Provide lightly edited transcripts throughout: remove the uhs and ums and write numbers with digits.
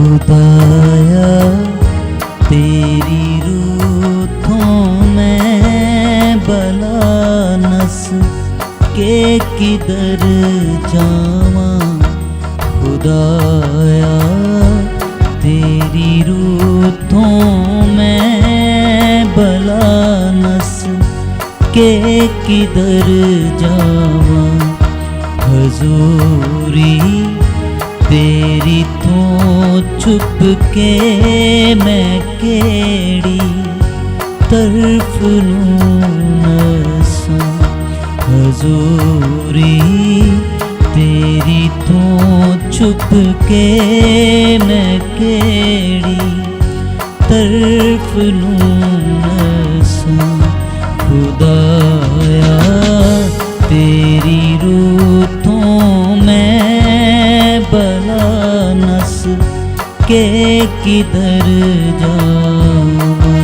खुदाया तेरी रूठों मैं भला नस के किधर जावा। खुदाया तेरी रूठों मैं भला नस के किधर जावा। हजूरी तेरी तो छुप के मैं केड़ी तरफ नसा। हजूरी तेरी तो छुप के मैं केड़ी तरफ नसा। खुदाया तेरी रूठों मैं भला नस के किधर जावा।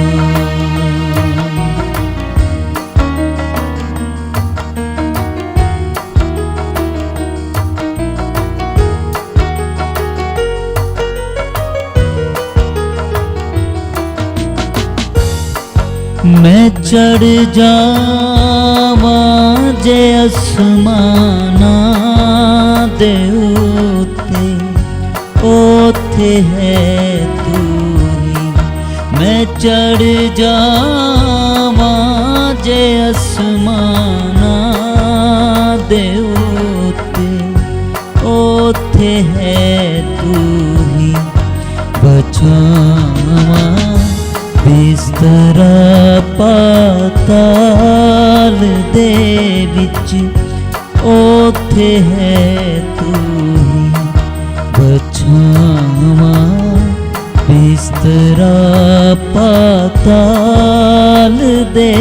मैं चढ़ जावा जे आसमाना दे उत्ते, ओथे है तू ही। मैं चढ़ जावा जे आसमाना दे उत्ते, ओथे है तू ही। बचावा बिस्तरा पाताल दे विच, ओथे है तू ही। बचावा बिस्तरा पाताल दे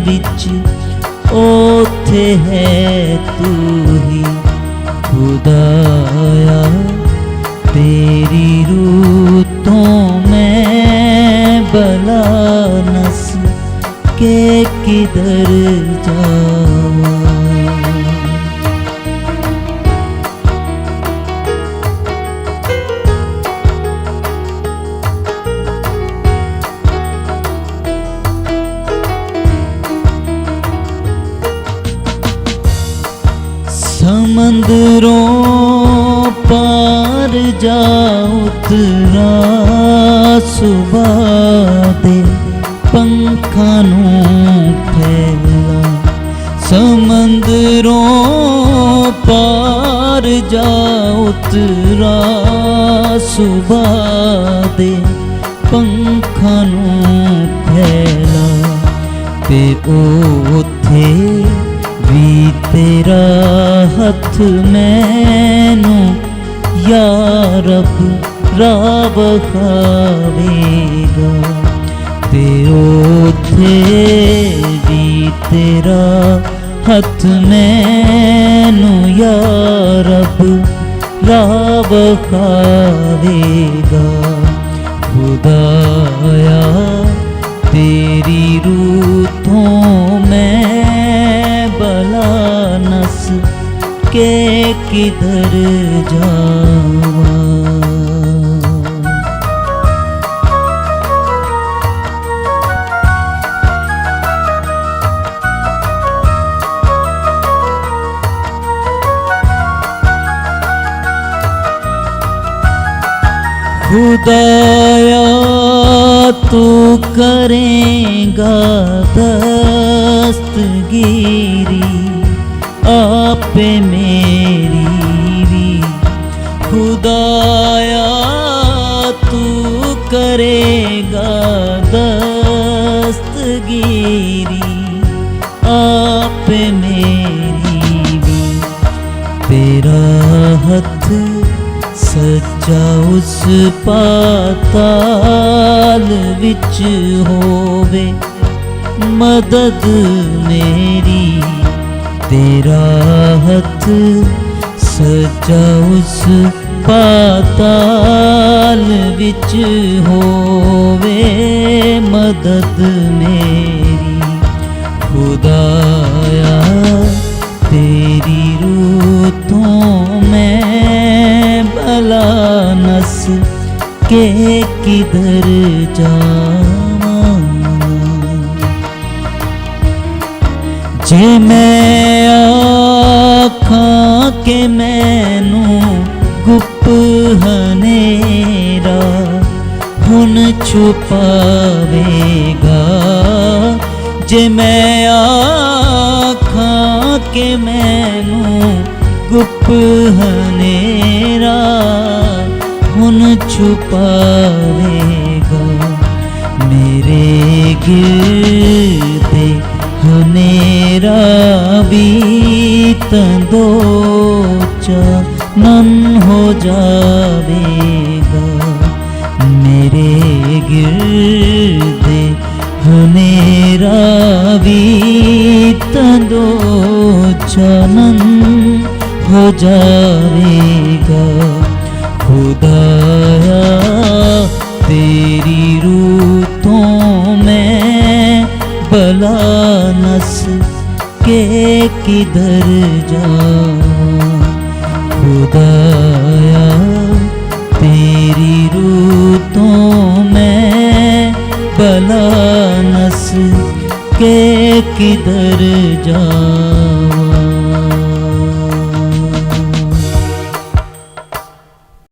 विच, ओथे है तू ही। खुदाया तेरी रूठों मैं भला नस के किधर जावा। समंदरों पार जा उतरा सुबह दे पंखां नूं फैला। समंदरों पार जा उतरा सुबह दे पंखां नूं फैला। ते ओथे भी तेरा हथ मैनू या रब राह विखावेगा। ते ओथे भी तेरा हथ मैनू या रब राह विखावेगा। खुदाया तेरी रूठों मैं भला नस के किधर जावा। खुदाया तू करेगा दस्तगीरी आपे मेरी भी। खुदाया तू करेगा दस्तगीरी आपे मेरी भी। तेरा हथ सच्चा उस पाताल विच होवे मदद मेरी। तेरा हथ सच्चा उस पाताल विच होवे मदद मेरी। खुदाया तेरी रूठों मैं भला नस किधर जावां। जे मैं आखां के मैनू गुप हनेरा हुन छुपावेगा, जे मैं आखां के मैनू गुप हनेरा हुन छुपावेगा। मेरे गिरदे हनेरा भी तंदो चानन हो जावेगा। मेरे गिरदे हनेरा भी तंदो चानन हो जावेगा। खुदाया तेरी रूतों में भला नस के किधर जावां। खुदाया तेरी रूतों में भला नस के किधर जावां।